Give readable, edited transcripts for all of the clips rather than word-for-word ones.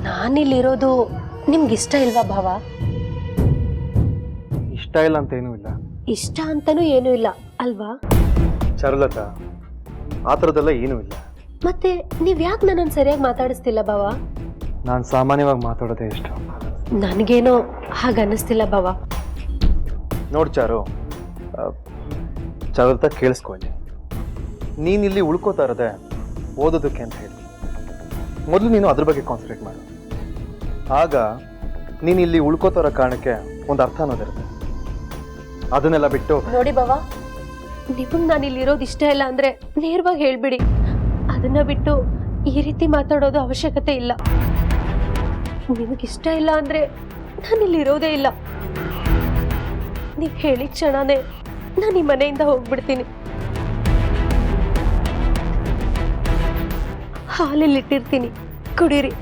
ನಾನಿಲ್ಲಿರೋದು ನಿಮ್ಗಿಷ್ಟ ಇಲ್ವಾ ಭಾವ? ಇಷ್ಟ ಇಲ್ಲ ಅಂತ ಏನೂ ಇಲ್ಲ. ಇಷ್ಟ ಅಂತನೂ ಏನೂ ಇಲ್ಲ ಅಲ್ವಾ ಚಾರುಲತಾ? ಆ ಥರದ್ದೆಲ್ಲ ಏನೂ ಇಲ್ಲ. ಮತ್ತೆ ನೀವ್ ಯಾಕೆ ನನ್ನನ್ನು ಸರಿಯಾಗಿ ಮಾತಾಡಿಸ್ತಿಲ್ಲ ಭಾವ? ನಾನು ಸಾಮಾನ್ಯವಾಗಿ ಮಾತಾಡೋದೇ ಇಷ್ಟ. ನನಗೇನೋ ಹಾಗನ್ನಿಸ್ತಿಲ್ಲ ಭಾವ. ನೋಡಿ ಚಾರುಲತಾ, ಕೇಳಿಸ್ಕೊಳ್ಳಿ. ನೀನು ಇಲ್ಲಿ ಉಳ್ಕೋತಾ ಇರೋದೆ ಓದೋದಕ್ಕೆ ಅಂತ ಹೇಳಿ. ಮೊದಲು ನೀನು ಅದ್ರ ಬಗ್ಗೆ ಕಾನ್ಸಂಟ್ರೇಟ್ ಮಾಡು. ಆಗ ನೀನು ಇಲ್ಲಿ ಉಳ್ಕೋತಾ ಇರೋ ಕಾರಣಕ್ಕೆ ಒಂದು ಅರ್ಥ ಅನ್ನೋದಿರುತ್ತೆ. ಅದನ್ನೆಲ್ಲ ಬಿಟ್ಟು ನೋಡಿ ಭಾವ, ನಿಮಗೆ ನಾನು ಇಲ್ಲಿರೋದು ಇಷ್ಟ ಇಲ್ಲ ಅಂದ್ರೆ ನೇರವಾಗಿ ಹೇಳ್ಬಿಡಿ. ಅದನ್ನ ಬಿಟ್ಟು ಈ ರೀತಿ ಮಾತಾಡೋದು ಅವಶ್ಯಕತೆ ಇಲ್ಲ. ನಿಮಗಿಷ್ಟ ಇಲ್ಲ ಅಂದ್ರೆ ನಾನು ಇಲ್ಲಿರೋದೇ ಇಲ್ಲ. ನೀವು ಹೇಳಿದ ಕ್ಷಣನೇ ನಾನು ಈ ಮನೆಯಿಂದ ಹೋಗ್ಬಿಡ್ತೀನಿ. ಹಾಲಲ್ಲಿಟ್ಟಿರ್ತೀನಿ, ಕುಡೀರಿ.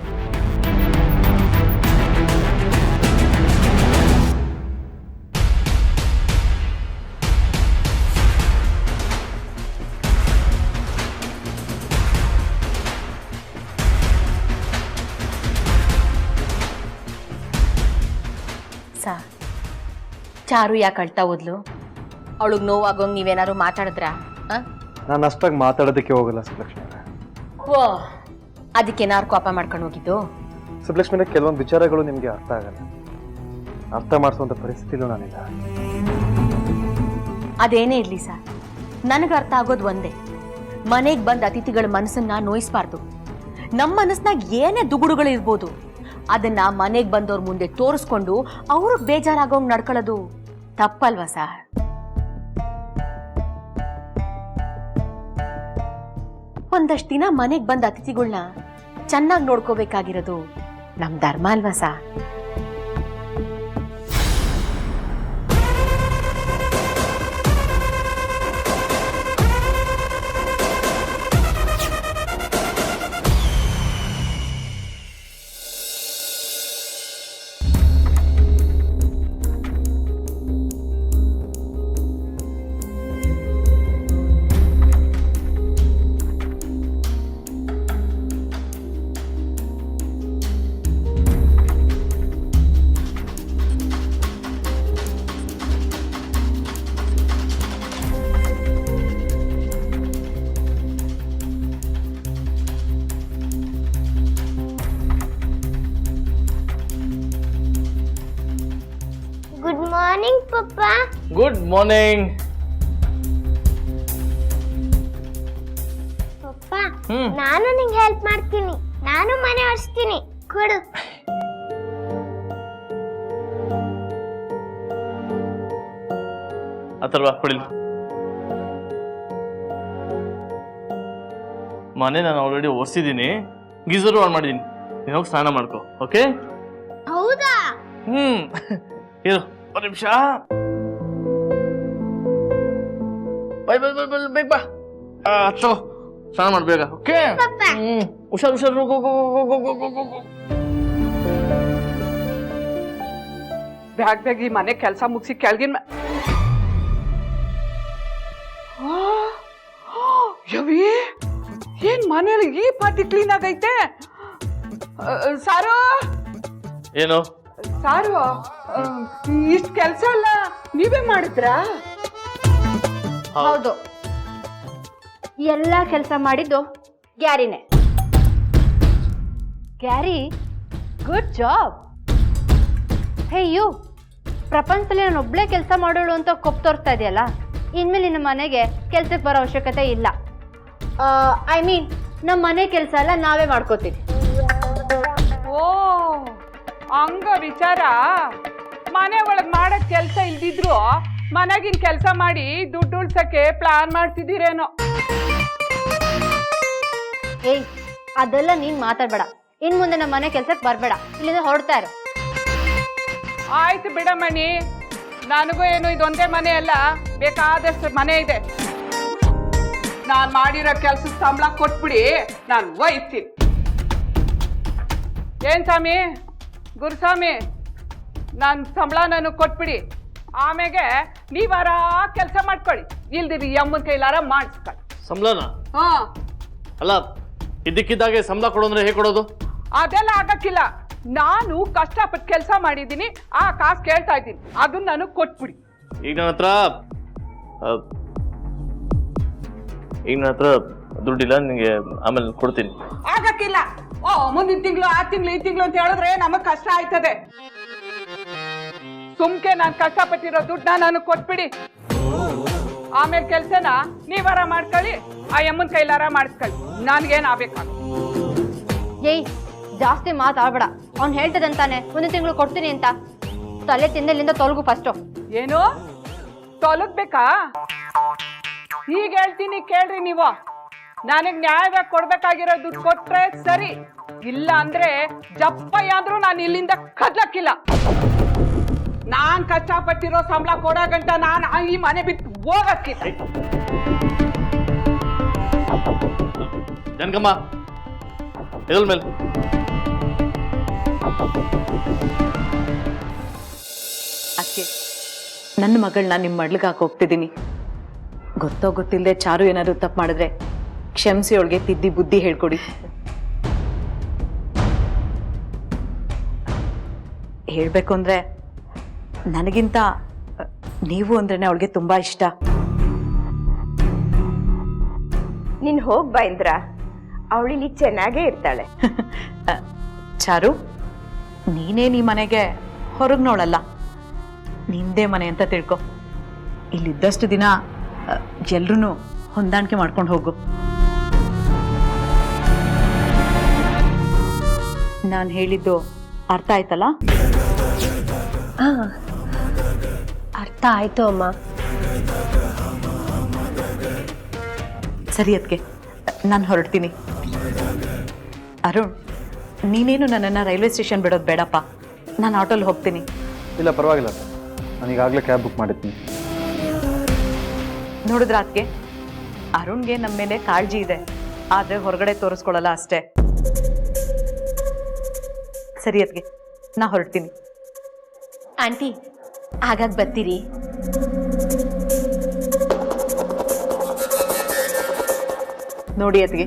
ಚಾರು ಯಾಕೆ ಅಳ್ತಾ ಹೋದ್ಲು? ಅವಳಿಗೆ ನೋವಾಗೋಂಗೆ ನೀವೇನಾದ್ರು ಮಾತಾಡಿದ್ರಾ? ನಾನು ಅಷ್ಟಾಗಿ ಮಾತಾಡೋದಕ್ಕೆ ಹೋಗಲ್ಲ ಸುಬ್ಲಕ್ಷ್ಮಿ. ಓ, ಅದಕ್ಕೇನಾರು ಕೋಪ ಮಾಡ್ಕೊಂಡು ಹೋಗಿದ್ದು? ಸುಬ್ಲಕ್ಷ್ಮಿ, ಕೆಲವೊಂದು ವಿಚಾರಗಳು ನಿಮಗೆ ಅರ್ಥ ಆಗಲ್ಲ. ಅರ್ಥ ಮಾಡಿಸುವಂಥ ಪರಿಸ್ಥಿತಿಲೂ ನಾನಿಲ್ಲ. ಅದೇನೇ ಇರಲಿ ಸರ್, ನನಗೆ ಅರ್ಥ ಆಗೋದು ಒಂದೇ. ಮನೆಗೆ ಬಂದ ಅತಿಥಿಗಳ ಮನಸ್ಸನ್ನ ನೋಯಿಸ್ಬಾರ್ದು. ನಮ್ಮ ಮನಸ್ಸಿನಾಗ ಏನೇ ದುಗುಡುಗಳು ಇರ್ಬೋದು, ಅದನ್ನ ಮನೆಗೆ ಬಂದವ್ರ ಮುಂದೆ ತೋರಿಸ್ಕೊಂಡು ಅವ್ರಿಗೆ ಬೇಜಾರಾಗೋಂಗ್ ನಡ್ಕೊಳ್ಳೋದು ತಪ್ಪಲ್ವಾ ಸರ್? ಒಂದಷ್ಟು ದಿನ ಮನೆಗೆ ಬಂದ ಅತಿಥಿಗಳನ್ನ ಚೆನ್ನಾಗಿ ನೋಡ್ಕೋಬೇಕಾಗಿರೋದು ನಮ್ ಧರ್ಮ ಅಲ್ವಾ sir? Good morning papa. Good morning. Papa, ನಾನು ನಿಂಗೆ ಹೆಲ್ಪ್ ಮಾಡ್ತೀನಿ. ನಾನು ಮನೆ ಒರೆಸ್ತೀನಿ. ಕೊಡು. ಅಥರ್ವ ಕೊಡಿ. ಮನೆ ನಾನು ಆಲ್ರೆಡಿ ಒರೆಸಿದ್ದೀನಿ, ಗೀಸರು ಆನ್ ಮಾಡಿದ್ದೀನಿ. ನೀನು ಹೋಗಿ ಸ್ನಾನ ಮಾಡ್ಕೋ. ಓಕೆ? ಹೌದಾ? ಇರು ಒಂದು ನಿಮಿಷ. ಬೈ ಬೈ ಬೈ ಬೈ ಬೇಗ ಬಾ. ತಗೋ, ಸ್ನಾನ ಮಾಡ್ಬೇಕ. ಓಕೆ? ಹುಷಾರು ಹುಷಾರು. ಗೋ. ಬ್ಯಾಗ್ ಈ ಮನೆ ಕೆಲಸ ಮುಗಿಸಿ ಕೆಳಗಿನ ಯವಿ, ಏನ್ ಮನೇಲಿ ಈ ಪಾಟಿ ಕ್ಲೀನ್ ಆಗೈತೆ? ಸಾರು, ಏನು ಸಾರು, ಇಷ್ಟ ಕೆಲಸ ಎಲ್ಲ ನೀವೇ ಮಾಡಿದ್ರಾ? ಹೌದು, ಎಲ್ಲ ಕೆಲಸ ಮಾಡಿದ್ದು ಗ್ಯಾರಿನೇ. Gary, good job. Hey you, ಪ್ರಪಂಚದಲ್ಲಿ ನಾನು ಒಬ್ಳೇ ಕೆಲಸ ಮಾಡೋಳು ಅಂತ ಕೊಪ್ಪು ತೋರಿಸ್ತಾ ಇದೆಯಲ್ಲ. ಇನ್ಮೇಲೆ ನಿನ್ನ ಮನೆಗೆ ಕೆಲ್ಸಕ್ಕೆ ಬರೋ ಅವಶ್ಯಕತೆ ಇಲ್ಲ. ಐ ಮೀನ್, ನಮ್ಮ ಮನೆ ಕೆಲಸ ಎಲ್ಲ ನಾವೇ ಮಾಡ್ಕೋತೀವಿ. ಓ, ಹಂಗ ವಿಚಾರ. ಮನೆ ಒಳಗೆ ಮಾಡಕ್ ಕೆಲಸ ಇಲ್ದಿದ್ರು ಮನೆಗಿನ ಕೆಲಸ ಮಾಡಿ ದುಡ್ಡು ಉಳ್ಸಕ್ಕೆ ಪ್ಲಾನ್ ಮಾಡ್ತಿದ್ದೀರೇನೋ. ಏಯ್, ಅದೆಲ್ಲ ನೀನ್ ಮಾತಾಡ್ಬೇಡ. ಇನ್ ಮುಂದೆ ನಮ್ಮ ಮನೆ ಕೆಲ್ಸಕ್ಕೆ ಬರ್ಬೇಡ, ಇಲ್ಲಿಂದ ಹೊರಡ್ತಾ ಇರು. ಆಯ್ತು ಬಿಡಮ್ಮಣಿ, ನನಗೂ ಏನು ಇದೊಂದೇ ಮನೆ ಅಲ್ಲ, ಬೇಕಾದಷ್ಟು ಮನೆ ಇದೆ. ನಾನು ಮಾಡಿರೋ ಕೆಲ್ಸದ ಸಂಬಳ ಕೊಟ್ಬಿಡಿ, ನಾನು ಒಯ್ತೀನಿ. ಏನ್ ಸ್ವಾಮಿ, ಗುರುಸ್ವಾಮಿ, ನನ್ನ ಸಂಬಳ ನನಗೆ ಕೊಟ್ಬಿಡಿ. ಆಮೇಲೆ ನೀವಾರ ಕೆಲಸ ಮಾಡ್ಕೊಳ್ಳಿ, ಇಲ್ದಿರಿ ಅಮ್ಮನ ಕೈಲಾರ ಮಾಡಿಸ್ಕೊಳ್ಳಿ. ಸಂಬಳನ? ಹಾ, ಅಲ್ಲ, ಇದ್ದಕ್ಕಿದ್ದಾಗೆ ಸಂಬಳ ಕೊಡೋದ್ರೆ ಹೇಗೆ ಕೊಡೋದು? ಅದೆಲ್ಲ ಆಗಕ್ಕಿಲ್ಲ. ನಾನು ಕಷ್ಟಪಟ್ಟು ಕೆಲಸ ಮಾಡಿದ್ದೀನಿ, ಆ ಕಾಸು ಕೇಳ್ತಾ ಇದ್ದೀನಿ, ಅದನ್ನ ನನಗೆ ಕೊಟ್ಬಿಡಿ. ಈಗ ನನ್ನ ಹತ್ರ ದುಡ್ಡಿಲ್ಲ, ನಿನಗೆ ಆಮೇಲೆ ಕೊಡ್ತೀನಿ. ಆಗಕ್ಕಿಲ್ಲ. ಮುಂದಿನ ತಿಂಗಳು, ಆ ತಿಂಗಳು, ಈ ತಿಂಗಳು ಅಂತ ಹೇಳಿದ್ರೆ ನಮಗ್ ಕಷ್ಟ ಆಯ್ತದೆ. ಸುಮ್ಕೆ ನಾನು ಕಷ್ಟಪಟ್ಟಿರೋ ದುಡ್ಡನ್ನ ನನಗೆ ಕೊಟ್ಬಿಡಿ. ಆಮೇಲೆ ಕೆಲ್ಸನ ನೀವಾರ ಮಾಡ್ಕೊಳ್ಳಿ, ಆ ಯಮ್ಮನ ಕೈಲಾರ ಮಾಡಿಸ್ಕೊಳ್ಳಿ, ನನ್ಗೇನ್ ಆಗ್ಬೇಕಾಗ. ಏಯ್ ಜಾಸ್ತಿ ಮಾತಾಡ್ಬೇಡ. ಅವ್ನು ಹೇಳ್ತದಂತಾನೆ ಮುಂದಿನ ತಿಂಗಳು ಕೊಡ್ತೀನಿ ಅಂತ. ತಲೆ ತಿಂದಲ್ಲಿಂದ ತೊಲಗು ಫಸ್ಟು. ಏನು ತೊಲಗ್ಬೇಕಾ? ಈಗ ಹೇಳ್ತೀನಿ ಕೇಳ್ರಿ ನೀವು. ನನಗ್ ನ್ಯಾಯವಾಗಿ ಕೊಡ್ಬೇಕಾಗಿರೋ ದುಡ್ಡು ಕೊಟ್ರೆ ಸರಿ, ಇಲ್ಲ ಅಂದ್ರೆ ಜಪ್ಪಯ್ಯ ಅಂದ್ರೂ ನಾನು ಇಲ್ಲಿಂದ ಕದ್ಲಕ್ಕಿಲ್ಲ. ನಾನ್ ಕಷ್ಟಪಟ್ಟಿರೋ ಸಂಬಳ ಕೊಡೋ ಗಂಟ ನಾನು ಈ ಮನೆ ಬಿಟ್ಟು ಹೋಗಕ್ಕಿಲ್ಲ. ಜನಕಮ್ಮ ಎದಲ್ ಮೇಲೆ ಅದಕ್ಕೆ ನನ್ನ ಮಗಳನ್ನ ನಿಮ್ಮ ಮಡ್ಲಿಗೆ ಹಾಕಿ ಹೋಗ್ತಿದ್ದೀನಿ. ಗೊತ್ತೋ ಗೊತ್ತಿಲ್ಲದೆ ಚಾರು ಏನಾದ್ರು ತಪ್ಪು ಮಾಡಿದ್ರೆ ಕ್ಷಮಿಸಿ ಅವಳಿಗೆ ತಿದ್ದಿ ಬುದ್ಧಿ ಹೇಳ್ಕೊಡಿ. ಹೇಳ್ಬೇಕು ಅಂದ್ರೆ ನನಗಿಂತ ನೀವು ಅಂದ್ರೇನೆ ಅವಳಿಗೆ ತುಂಬಾ ಇಷ್ಟ. ನೀನ್ ಹೋಗ್ ಬಾ ಇಂದ್ರ, ಅವಳಿಲ್ಲಿ ಚೆನ್ನಾಗೇ ಇರ್ತಾಳೆ. ಚಾರು, ನೀನೇ ಈ ಮನೆಗೆ ಹೊರಗ್ನೋಳಲ್ಲ, ನಿಂದೇ ಮನೆ ಅಂತ ತಿಳ್ಕೊ. ಇಲ್ಲಿದ್ದಷ್ಟು ದಿನ ಎಲ್ರೂ ಹೊಂದಾಣಿಕೆ ಮಾಡ್ಕೊಂಡು ಹೋಗು. ನಾನು ಹೇಳಿದ್ದು ಅರ್ಥ ಆಯ್ತಲ್ಲ? ಅರ್ಥ ಆಯ್ತು ಅಮ್ಮ. ಸರಿ ಅದಕ್ಕೆ ನಾನು ಹೊರಡ್ತೀನಿ. ಅರುಣ್, ನೀನೇನು ನನ್ನನ್ನು ರೈಲ್ವೆ ಸ್ಟೇಷನ್ ಬಿಡೋದು ಬೇಡಪ್ಪ, ನಾನು ಆಟೋಲ್ಲಿ ಹೋಗ್ತೀನಿ. ಇಲ್ಲ ಪರವಾಗಿಲ್ಲ, ನಾನು ಈಗಾಗಲೇ ಕ್ಯಾಬ್ ಬುಕ್ ಮಾಡಿದ್ದೀನಿ. ನೋಡಿದ್ರ ಅದಕ್ಕೆ ಅರುಣ್ಗೆ ನಮ್ಮ ಮೇಲೆ ಕಾಳಜಿ ಇದೆ, ಆದರೆ ಹೊರಗಡೆ ತೋರಿಸ್ಕೊಳ್ಳಲ್ಲ ಅಷ್ಟೇ. ಸರಿ ಅದಕ್ಕೆ ನಾ ಹೊರಡ್ತೀನಿ. ಆಂಟಿ ಆಗಾಗ ಬರ್ತೀರಿ? ನೋಡಿ ಅದಕ್ಕೆ,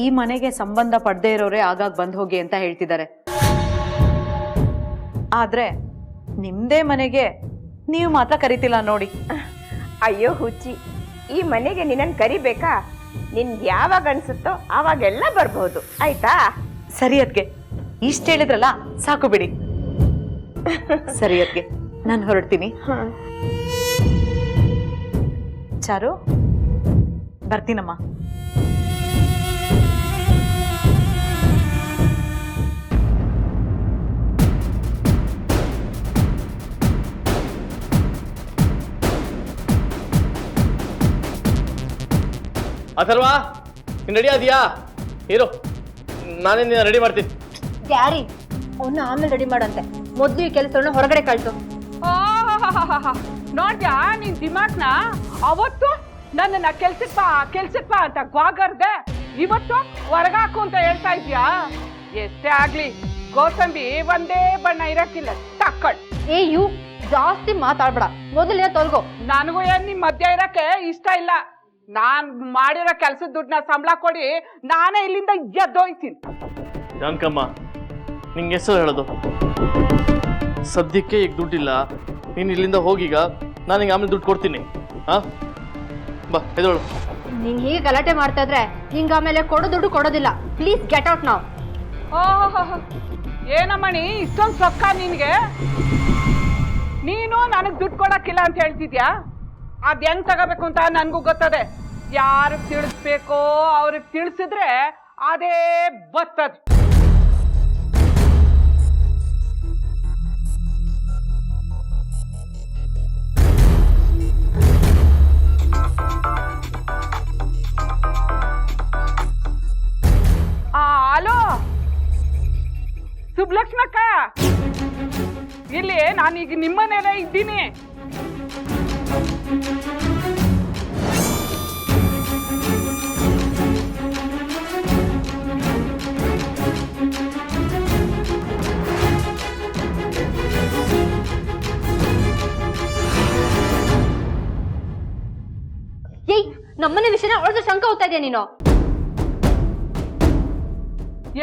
ಈ ಮನೆಗೆ ಸಂಬಂಧ ಪಡದೇ ಇರೋರೇ ಆಗಾಗ ಬಂದು ಹೋಗಿ ಅಂತ ಹೇಳ್ತಿದ್ದಾರೆ. ಆದ್ರೆ ನಿಮ್ದೇ ಮನೆಗೆ ನೀವು ಮಾತ್ರ ಕರಿತಿಲ್ಲ ನೋಡಿ. ಅಯ್ಯೋ ಹುಚ್ಚಿ, ಈ ಮನೆಗೆ ನಿನ್ನನ್ನು ಕರಿಬೇಕಾ? ನಿನ್ಗೆ ಯಾವಾಗ ಅನ್ಸುತ್ತೋ ಆವಾಗೆಲ್ಲ ಬರ್ಬೋದು, ಆಯ್ತಾ? ಸರಿ ಅದಕ್ಕೆ ಇಷ್ಟ ಹೇಳಿದ್ರಲ್ಲ, ಸಾಕು ಬಿಡಿ. ಸರಿ ಅದಕ್ಕೆ ನಾನು ಹೊರಡ್ತೀನಿ. ಚಾರು, ಬರ್ತೀನಮ್ಮ. ಅಥರ್ವಾ, ನೀನು ರೆಡಿ ಆದಿಯಾ? ಇರು, ನಾನೇ ನೀನು ರೆಡಿ ಮಾಡ್ತೀನಿ. ಡ್ಯಾಡಿ ಅವನ್ನ ಆಮೇಲೆ ರೆಡಿ ಮಾಡಂತೆ, ಮೊದಲು ಈ ಕೆಲಸಗಳನ್ನ ಹೊರಗಡೆ ಕಳ್ಸು. ನೋಡ್ಯಾ ನೀನ್ ದಿಮಾಕ್ನ? ಅವತ್ತು ನನ್ನನ್ನ ಕೆಲ್ಸಕ್ ಬಾ ಅಂತ ಗ್ವಾಗರ್ದೆ, ಇವತ್ತು ಹೊರಗಾಕು ಅಂತ ಹೇಳ್ತಾ ಇದ್ಯಾ? ಎಷ್ಟೇ ಆಗ್ಲಿ ಗೋಸಂಬಿ ಒಂದೇ ಬಣ್ಣ ಇರಕ್ಕಿಲ್ಲ, ತಕ್ಕಳ್. ಏ ಯು ಜಾಸ್ತಿ ಮಾತಾಡ್ಬೇಡ, ಮೊದಲೇ ತೊಲಗೋ. ನನಗೂ ಏನ್ ನಿಮ್ ಮಧ್ಯ ಇರಕ್ಕೆ ಇಷ್ಟ ಇಲ್ಲ. ನಾನ್ ಮಾಡಿರೋ ಕೆಲ್ಸದ ದುಡ್ಡನ್ನ ಸಂಬಳ ಕೊಡಿ, ನಾನೇ ಇಲ್ಲಿಂದ ಎದ್ದೋಯ್ತೀನಿ. ಜಾನ್ಕಮ್ಮ, ನಿಂಗೆ ಹೆಸರು ಹೇಳೋದು? ಸದ್ಯಕ್ಕೆ ಈಗ ದುಡ್ಡಿಲ್ಲ, ನೀನು ಇಲ್ಲಿಂದ ಹೋಗೀಗ, ನಾನು ನಿಂಗೆ ಆಮೇಲೆ ದುಡ್ಡು ಕೊಡ್ತೀನಿ. ಹಾ ಬಾ, ಎದೋಳು. ನೀನ್ ಹೀಗೆ ಗಲಾಟೆ ಮಾಡ್ತಾ ಇದ್ರೆ ಹಿಂಗ ಆಮೇಲೆ ಕೊಡೋ ದುಡ್ಡು ಕೊಡೋದಿಲ್ಲ. ಪ್ಲೀಸ್ ಗೆಟ್ ಔಟ್ ನಾವ್. ಏನಮ್ಮಣಿ ಇಷ್ಟೊಂದು ಸೊಕ್ಕ ನಿನ್ಗೆ? ನೀನು ನನಗ್ ದುಡ್ಡು ಕೊಡಕ್ಕಿಲ್ಲ ಅಂತ ಹೇಳ್ತಿದ್ಯಾ? ಅದ್ ಹೆಂಗ್ ತಗೋಬೇಕು ಅಂತ ನನ್ಗೂ ಗೊತ್ತದೆ. ಯಾರಿಗೆ ತಿಳಿಸ್ಬೇಕೋ ಅವ್ರಿಗೆ ತಿಳಿಸಿದ್ರೆ ಅದೇ ಬರ್ತದೆ. ಹಲೋ ಸುಬ್ಲಕ್ಷ್ಮಕ್ಕ, ಇಲ್ಲಿ ನಾನೀಗ ನಿಮ್ಮನೇಲೇ ಇದ್ದೀನಿ. ಏಯ್, ನಮ್ಮನೆ ವಿಷಯನ ಅವಳದು ಶಂಕ ಹೋಗ್ತಾ ಇದೆಯಾ ನೀನು?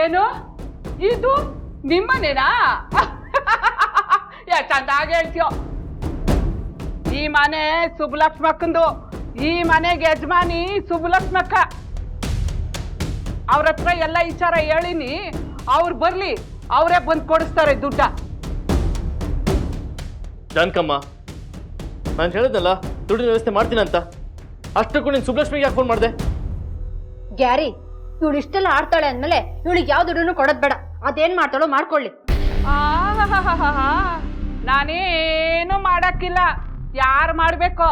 ಏನು ಇದು ನಿಮ್ಮನೇನಾ? ಚಂದಾಗಿ ಹೇಳ್ತೀಯೋ. ಈ ಮನೆ ಸುಬ್ಬಲಕ್ಷ್ಮಕ್ಕಂದು. ಈ ಮನೆಗೆ ಯಜಮಾನಿ ಸುಬ್ಬಲಕ್ಷ್ಮಕ್ಕ. ಅವ್ರ ಹತ್ರ ಎಲ್ಲ ವಿಚಾರ ಹೇಳಿನಿ. ಅವ್ರು ಬರ್ಲಿ, ಅವರೇ ಬಂದು ಕೊಡಿಸ್ತಾರೆ ದುಡ್ಡ. ಜಾನಕಮ್ಮ, ನಾನು ಹೇಳಿದ್ನಲ್ಲ ದುಡ್ಡಿನ ವ್ಯವಸ್ಥೆ ಮಾಡ್ತೀನಿ ಅಂತ. ಅಷ್ಟಕ್ಕೂ ನೀನು ಸುಬ್ಬಲಕ್ಷ್ಮಿಗೆ ಯಾಕೆ ಫೋನ್ ಮಾಡಿದೆ? ಗ್ಯಾರಿ, ಇವಳು ಇಷ್ಟೆಲ್ಲ ಆಡ್ತಾಳೆ ಅಂದ್ಮೇಲೆ ಇವಳಿಗೆ ಯಾವ ದುಡ್ಡನ್ನು ಕೊಡೋದ್ ಬೇಡ. ಅದೇನ್ ಮಾಡ್ತಾಳೋ ಮಾಡ್ಕೊಳ್ಳಿ. ನಾನೇನು ಮಾಡಕ್ಕಿಲ್ಲ. ಯಾರು ಮಾಡ್ಬೇಕೋ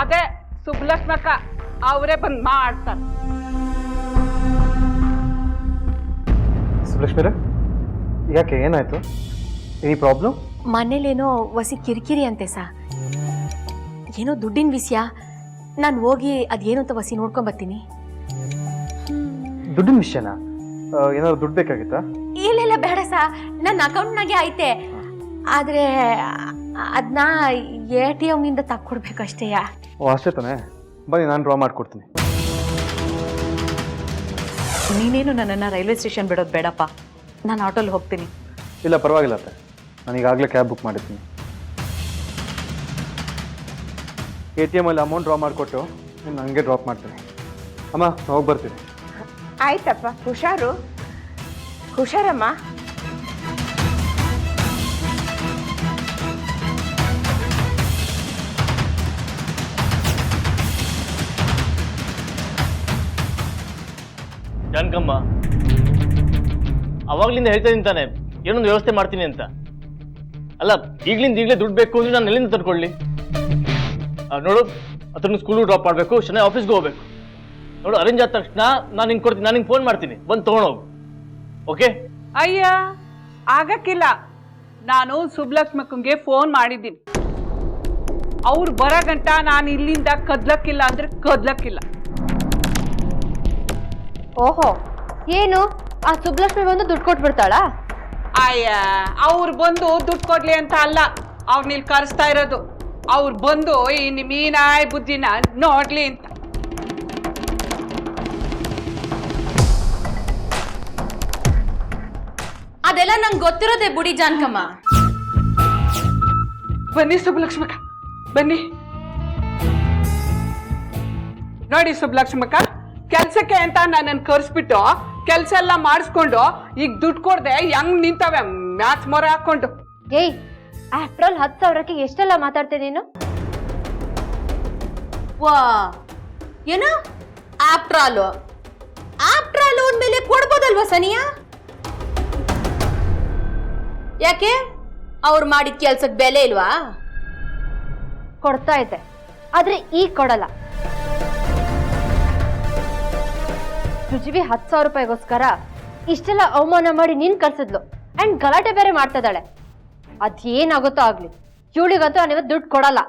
ಅದೇ ಸುಬ್ಬಲಕ್ಷ್ಮಕ್ಕ. ಅವರೇ ಬಂದು ಮಾಡ್ತಾರೆ. ಸುಬ್ಲಕ್ಷ್ಮಿರ, ಯಾಕೆ ಏನಾಯ್ತು? Any problem? ಮನೇಲೇನೋ ವಸಿ ಕಿರಿಕಿರಿ ಅಂತೆ ಸಾ. ಏನೋ ದುಡ್ಡಿನ ವಿಷಯ. ನಾನು ಹೋಗಿ ಅದೇನು ಅಂತ ವಸಿ ನೋಡ್ಕೊಂಬರ್ತೀನಿ. ದುಡ್ಡಿನ ವಿಷಯನಾ? ಏನಾದ್ರು ದುಡ್ಡು ಬೇಕಾಗಿತ್ತಾ? ಇಲ್ಲ ಬೇಡ ಸಾ, ನನ್ನ ಅಕೌಂಟ್ನಾಗೆ ಐತೆ. ಆದರೆ ಅದನ್ನ ATM ಇಂದ ತಕ್ಕೊಡ್ಬೇಕಷ್ಟೇಯಾ. ಓ ಅಷ್ಟೇ ತಾನೇ? ಬನ್ನಿ, ನಾನು ಡ್ರಾ ಮಾಡಿಕೊಡ್ತೀನಿ. ನೀನೇನು ನನ್ನನ್ನು ರೈಲ್ವೆ ಸ್ಟೇಷನ್ ಬಿಡೋದು ಬೇಡಪ್ಪ. ನಾನು ಆಟೋಲ್ಲಿ ಹೋಗ್ತೀನಿ. ಇಲ್ಲ ಪರವಾಗಿಲ್ಲ ಅತ್ತೆ, ನಾನು ಈಗಾಗಲೇ ಕ್ಯಾಬ್ ಬುಕ್ ಮಾಡಿದ್ದೀನಿ. ATM ಅಲ್ಲಿ ಅಮೌಂಟ್ ಡ್ರಾ ಮಾಡಿಕೊಟ್ಟು ನೀನು ನನಗೆ ಡ್ರಾಪ್ ಮಾಡ್ತೀನಿ. ಅಮ್ಮ, ಹೋಗಿ ಬರ್ತೀನಿ. ಆಯ್ತಪ್ಪ, ಹುಷಾರು. ಹುಷಾರಮ್ಮ. ಜಾನಕಮ್ಮ, ಅವಾಗ್ಲಿಂದ ಹೇಳ್ತಾ ಇದ್ದೀನಿ ತಾನೆ ಏನೊಂದು ವ್ಯವಸ್ಥೆ ಮಾಡ್ತೀನಿ ಅಂತ. ಅಲ್ಲ, ಈಗಲೇ ದುಡ್ಡು ಬೇಕು ಅಂದ್ರೆ ನಾನು ಎಲ್ಲಿಂದ ತರ್ಕೊಳ್ಳಿ? ನೋಡು, ಅತನ ಸ್ಕೂಲು ಡ್ರಾಪ್ ಮಾಡಬೇಕು, ಶನಿ ಆಫೀಸ್ಗೆ ಹೋಗ್ಬೇಕು. ನೋಡು, ಅರೇಂಜ್ ಆದ ತಕ್ಷಣ ನಾನು ಹಿಂಗೆ ಕೊಡ್ತೀನಿ, ನಾನು ಹಿಂಗೆ ಫೋನ್ ಮಾಡ್ತೀನಿ, ಬಂದು ತೊಗೊಂಡೋಗು. ಓಕೆ? ಅಯ್ಯ, ಆಗಕ್ಕಿಲ್ಲ. ನಾನು ಸುಬ್ಬಲಕ್ಷ್ಮಕ್ಕಂಗೆ ಫೋನ್ ಮಾಡಿದ್ದೀನಿ. ಅವ್ರು ಬರೋ ಗಂಟ ನಾನು ಇಲ್ಲಿಂದ ಕದ್ಲಕ್ಕಿಲ್ಲ ಅಂದ್ರೆ ಕದ್ಲಕ್ಕಿಲ್ಲ. ಓಹೋ, ಏನು ಆ ಸುಬ್ಬಲಕ್ಷ್ಮಿ ಬಂದು ದುಡ್ಡು ಕೊಟ್ಬಿಡ್ತಾಳಾ? ಅಯ್ಯ, ಅವ್ರು ಬಂದು ದುಡ್ಡು ಕೊಡ್ಲಿ ಅಂತ ಅಲ್ಲ ಅವ್ರು ಇಲ್ಲಿ ಕರೆಸ್ತಾ ಇರೋದು. ಅವ್ರು ಬಂದು ಈ ಮೀನಾಯ್ ಬುದ್ಧಿನ ನೋಡ್ಲಿ ಅಂತ. ಅದೆಲ್ಲ ನಂಗೆ ಗೊತ್ತಿರೋದೆ ಬುಡಿ ಜಾನಕಮ್ಮ. ಬನ್ನಿ ಸುಬ್ಬಲಕ್ಷ್ಮಕ್ಕ, ಬನ್ನಿ. ನೋಡಿ ಸುಬ್ಬಲಕ್ಷ್ಮಕ್ಕ, ಕೆಲ್ಸಕ್ಕೆ ಅಂತ ನನ್ನನ್ನು ಕರ್ಸ್ಬಿಟ್ಟು ಕೆಲ್ಸ ಎಲ್ಲ ಮಾಡಿಸ್ಕೊಂಡು ಈಗ ದುಡ್ಡು ಕೊಡ್ದೆ ಹೆಂಗ್ ನಿಂತವೆ ಮ್ಯಾಚ್ ಮೊರೆ ಹಾಕೊಂಡು. ಏಯ್, ಆಫ್ಟರ್ ಆಲ್ 10,000ಕ್ಕೆ ಎಷ್ಟೆಲ್ಲ ಮಾತಾಡ್ತೀನಿ ನೀನು? ವಾ, ಏನು ಆಫ್ಟರ್ ಆಲ್ ಅಂದ್ಮೇಲೆ ಕೊಡ್ಬೋದಲ್ವಾ ಸನಿಯಾ? ಯಾಕೆ ಅವ್ರು ಮಾಡಿದ ಕೆಲ್ಸಕ್ಕೆ ಬೆಲೆ ಇಲ್ವಾ? ಕೊಡ್ತಾ ಇದ್ದೆ, ಆದ್ರೆ ಈಗ ಕೊಡಲ್ಲ. ರುಜಿವಿ 10,000 ರೂಪಾಯಿಗೋಸ್ಕರ ಇಷ್ಟೆಲ್ಲ ಅವಮಾನ ಮಾಡಿ ನೀನ್ ಕಳ್ಸಿದ್ಲು ಅಂಡ್ ಗಲಾಟೆ ಬೇರೆ ಮಾಡ್ತಿದ್ದಾಳೆ. ಅದೇನಾಗುತ್ತೋ ಆಗ್ಲಿ, ಇವಳಿಗಂತೂ ನಾನು ಇವತ್ತು ದುಡ್ಡು ಕೊಡಲ್ಲ.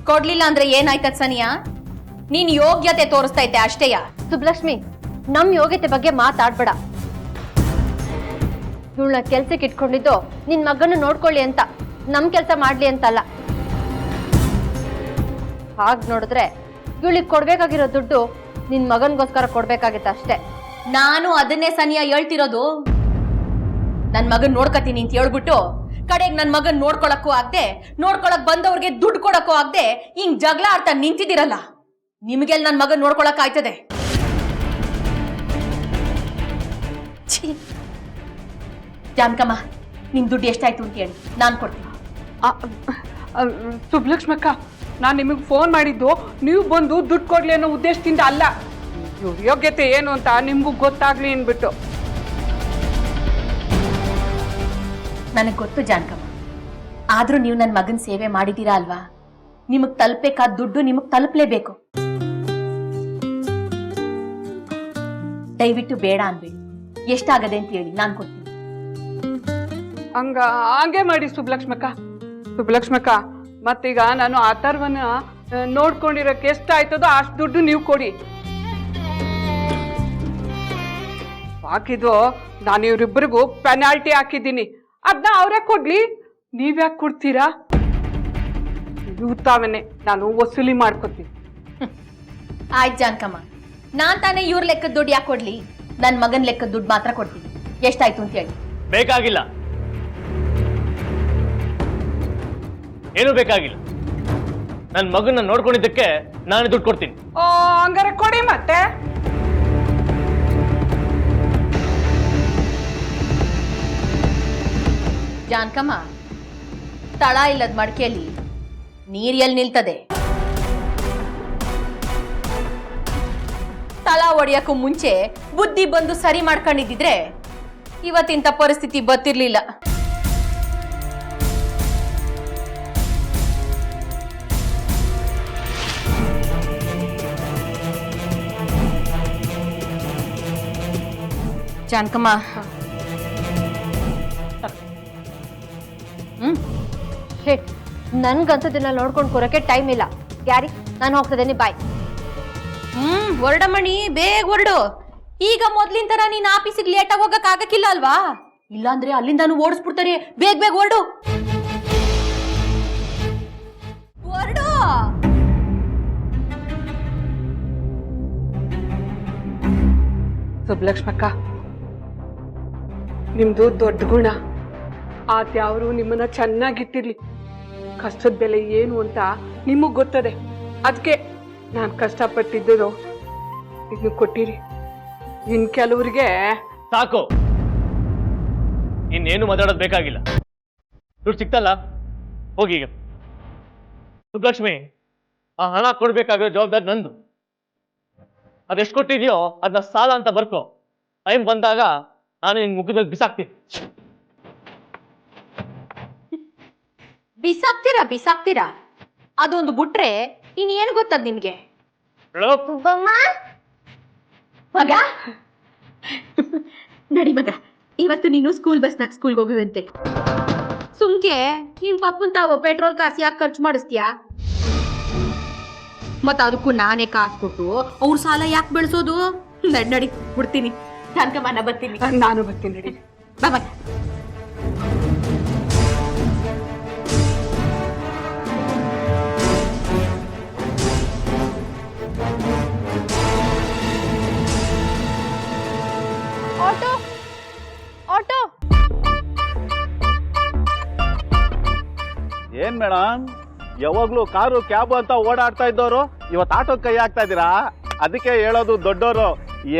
ಕೊಡ್ಲಿಲ್ಲ ಅಂದ್ರೆ ಏನಾಯ್ತದ ಸನಿಯಾ? ನೀನ್ ಯೋಗ್ಯತೆ ತೋರಿಸ್ತಾ ಇದ್ದೆ ಅಷ್ಟೇಯ. ಸುಬ್ಲಕ್ಷ್ಮಿ, ನಮ್ ಯೋಗ್ಯತೆ ಬಗ್ಗೆ ಮಾತಾಡ್ಬೇಡ. ಇವಳನ್ನ ಕೆಲ್ಸಕ್ಕೆ ಇಟ್ಕೊಂಡಿದ್ದು ನಿನ್ ಮಗನ ನೋಡ್ಕೊಳ್ಳಿ ಅಂತ, ನಮ್ ಕೆಲ್ಸ ಮಾಡ್ಲಿ ಅಂತಲ್ಲ. ಹಾಗ್ ನೋಡಿದ್ರೆ ಇವಳಿಗೆ ಕೊಡ್ಬೇಕಾಗಿರೋ ದುಡ್ಡು ನಿನ್ ಮಗನ್ಗೋಸ್ಕರ ಕೊಡ್ಬೇಕಾಗಿತ್ತು ಅಷ್ಟೇ. ನಾನು ಅದನ್ನೇ ಸನಿಯಾ ಹೇಳ್ತಿರೋದು. ನನ್ ಮಗನ್ ನೋಡ್ಕತೀನಿ ಅಂತ ಹೇಳ್ಬಿಟ್ಟು ಕಡೆಗೆ ನನ್ ಮಗನ್ ನೋಡ್ಕೊಳಕ್ಕೂ ಆಗ್ದೆ, ನೋಡ್ಕೊಳಕ್ ಬಂದವ್ರಿಗೆ ದುಡ್ಡು ಕೊಡಕ್ಕೂ ಆಗ್ದೆ ಹಿಂಗ್ ಜಗಳ ಆಡ್ತಾ ನಿಂತಿದ್ದೀರಲ್ಲ, ನಿಮ್ಗೆಲ್ ನನ್ ಮಗನ್ ನೋಡ್ಕೊಳಕ್ ಆಯ್ತದೆ? ಜಾನಕಮ್ಮ, ನಿಮ್ ದುಡ್ಡು ಎಷ್ಟಾಯ್ತು ಅಂತ ಹೇಳಿ, ನಾನ್ ಕೊಡ್ತೀನಿ. ಸುಬ್ಬಲಕ್ಷ್ಮಕ್ಕ, ನಾನು ನಿಮಗೆ ಫೋನ್ ಮಾಡಿದ್ದು ನೀವು ಬಂದು ದುಡ್ಡು ಕೊಡ್ಲಿ ಅನ್ನೋ ಉದ್ದೇಶದಿಂದ ಅಲ್ಲ. ಇವ್ರ ಯೋಗ್ಯತೆ ಏನು ಅಂತ ನಿಮ್ಗೂ ಗೊತ್ತಾಗ್ಲಿ ಅನ್ಬಿಟ್ಟು. ನನಗೆ ಗೊತ್ತು ಜಾನಕಮ್ಮ, ಆದ್ರೂ ನೀವು ನನ್ನ ಮಗನ ಸೇವೆ ಮಾಡಿದ್ದೀರಾ ಅಲ್ವಾ? ನಿಮಗ್ ತಲುಪಬೇಕಾದ ದುಡ್ಡು ನಿಮಗ್ ತಲುಪಲೇಬೇಕು. ದಯವಿಟ್ಟು ಬೇಡ ಅನ್ಬೇಡಿ. ಎಷ್ಟಾಗದೆ ಅಂತ ಹೇಳಿ, ನಾನ್ ಕೊಡ್ತೀನಿ. ಹಂಗೆ ಮಾಡಿ ಸುಬ್ಬಲಕ್ಷ್ಮಕ್ಕ, ಮತ್ತೀಗ ನಾನು ಅಥರ್ವನ ನೋಡ್ಕೊಂಡಿರೋಕೆ ಎಷ್ಟಾಯ್ತದೋ ಅಷ್ಟು ದುಡ್ಡು ನೀವು ಕೊಡಿ. ಹಾಕಿದ್ದು ನಾನು ಇವ್ರಿಬ್ಬರಿಗೂ ಪೆನಾಲ್ಟಿ ಹಾಕಿದ್ದೀನಿ, ಅದನ್ನ ಅವರೇ ಕೊಡ್ಲಿ, ನೀವ್ಯಾಕೆ ಕೊಡ್ತೀರಾ? ಇವು ತಾವೇನೆ ನಾನು ವಸೂಲಿ ಮಾಡ್ಕೊತೀನಿ. ಆಯ್ತು ಜಾನ್ಕಮ್ಮ, ನಾನ್ ತಾನೇ ಇವ್ರ ಲೆಕ್ಕದ ದುಡ್ಡು ಯಾಕೆ ಕೊಡ್ಲಿ? ನನ್ನ ಮಗನ ಲೆಕ್ಕದ ದುಡ್ಡು ಮಾತ್ರ ಕೊಡ್ತೀನಿ. ಎಷ್ಟಾಯ್ತು ಅಂತ ಹೇಳಿ. ಬೇಕಾಗಿಲ್ಲ, ಏನೂ ಬೇಕಾಗಿಲ್ಲ. ನನ್ನ ಮಗನ ನೋಡ್ಕೊಂಡಿದ್ದಕ್ಕೆ ನಾನೇ ದುಡ್ಡು ಕೊಡ್ತೀನಿ. ಓ ಹಂಗಾರೆ ಕೊಡಿ ಮತ್ತೆ. ಜಾನ್ಕಮ್ಮ, ತಳ ಇಲ್ಲದ ಮಡಿಕೆಯಲ್ಲಿ ನೀರ್ ಎಲ್ಲಿ ನಿಲ್ತದೆ? ತಳ ಒಡೆಯಕ್ಕೂ ಮುಂಚೆ ಬುದ್ಧಿ ಬಂದು ಸರಿ ಮಾಡ್ಕೊಂಡಿದ್ದಿದ್ರೆ ಇವತ್ತಿಂತ ಪರಿಸ್ಥಿತಿ ಬತ್ತಿರ್ಲಿಲ್ಲ. ಜಾನ್ಕಮ್ಮ, ಹೇ, ನನ್ಗಂತದನ್ನ ನೋಡ್ಕೊಂಡು ಕೊರಕ್ಕೆ ಟೈಮ್ ಇಲ್ಲ. ಗ್ಯಾರಿ, ನಾನು ಹೋಗ್ತದೇನೆ, ಬಾಯ್. ಹೊರಡಮಣಿ, ಬೇಗ ಹೊರಡು. ಈಗ ಮೊದ್ಲಿನ ತರ ನೀನ್ ಆಫೀಸಿಗೆ ಲೇಟಾಗಿ ಹೋಗಕ್ ಆಗಕ್ಕಿಲ್ಲ ಅಲ್ವಾ? ಇಲ್ಲಾಂದ್ರೆ ಅಲ್ಲಿಂದಾನು ಓಡಿಸ್ಬಿಡ್ತಾರೆ. ಬೇಗ ಬೇಗ ಹೊರಡು, ಹೊರಡು. ಸುಬ್ಲಕ್ಷ್ಮಕ್ಕ, ನಿಮ್ದು ದೊಡ್ಡ ಗುಣ. ಆ ದ್ಯಾವ್ರು ನಿಮ್ಮನ್ನ ಚೆನ್ನಾಗಿಟ್ಟಿರ್ಲಿ. ಕಷ್ಟದ ಬೆಲೆ ಏನು ಅಂತ ನಿಮಗ್ ಗೊತ್ತದೆ. ಅದಕ್ಕೆ ನಾನು ಕಷ್ಟಪಟ್ಟಿದ್ದು ಇನ್ನು ಕೊಟ್ಟಿರಿ. ಇನ್ ಕೆಲವ್ರಿಗೆ ಸಾಕು, ಇನ್ನೇನು ಮಾತಾಡೋದು ಬೇಕಾಗಿಲ್ಲ. ದುಡ್ಡು ಸಿಕ್ತಲ್ಲ, ಹೋಗಿ ಈಗ. ಸುಬ್ಲಕ್ಷ್ಮಿ, ಆ ಹಣ ಕೊಡ್ಬೇಕಾಗಿರೋ ಜವಾಬ್ದಾರಿ ನಂದು. ಅದೆಷ್ಟು ಕೊಟ್ಟಿದ್ಯೋ ಅದನ್ನ ಸಾಲ ಅಂತ ಬರ್ಕೋ. ಟೈಮ್ ಬಂದಾಗ ನಾನು ನಿನ್ ಮುಖದಲ್ಲಿ ಬಿಸಾಕ್ತೀನಿ. ಬಿಸಾಕ್ತೀರಾ? ಅದೊಂದು ಬಿಟ್ರೆ ಇನ್ನೇನು ಗೊತ್ತದ ನಿಮ್ಗೆ? ಮಗ ನಡಿ ಮಗ, ಇವತ್ತು ನೀನು ಸ್ಕೂಲ್ಗೆ ಹೋಗುವಂತೆ. ಸುಮ್ಕೆ ನಿನ್ ಪಪ್ಪನ್ ತಾವು ಪೆಟ್ರೋಲ್ ಕಾಸು ಯಾಕೆ ಖರ್ಚು ಮಾಡಿಸ್ತೀಯಾ? ಮತ್ತ ಅದಕ್ಕೂ ನಾನೇ ಕಾಸು ಕೊಟ್ಟು ಅವ್ರ ಸಾಲ ಯಾಕೆ ಬೆಳೆಸೋದು? ನಡಿ ಬಿಡ್ತೀನಿ. ಜಾನ್ಕಮ್ಮ, ನಾ ಬರ್ತೀನಿ. ನಾನು ಬರ್ತೀನಿ, ನಡಿ. ಬಾ ಮಗ. Auto auto. ಏನ್ ಮೇಡಮ್, ಯಾವಾಗ್ಲೂ ಕಾರು ಕ್ಯಾಬ್ ಅಂತ ಓಡಾಡ್ತಾ ಇದ್ದವರು ಇವತ್ತು ಆಟೋ ಕೈ ಹಾಕ್ತಾ ಇದ್ದೀರಾ? ಅದಕ್ಕೆ ಹೇಳೋದು ದೊಡ್ಡವರು,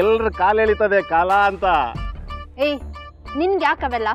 ಎಲ್ರ ಕಾಲು ಎಳಿತದೆ ಕಾಲ ಅಂತ. ಏಯ್, ನಿನ್ಗೆ ಯಾಕವೆಲ್ಲ?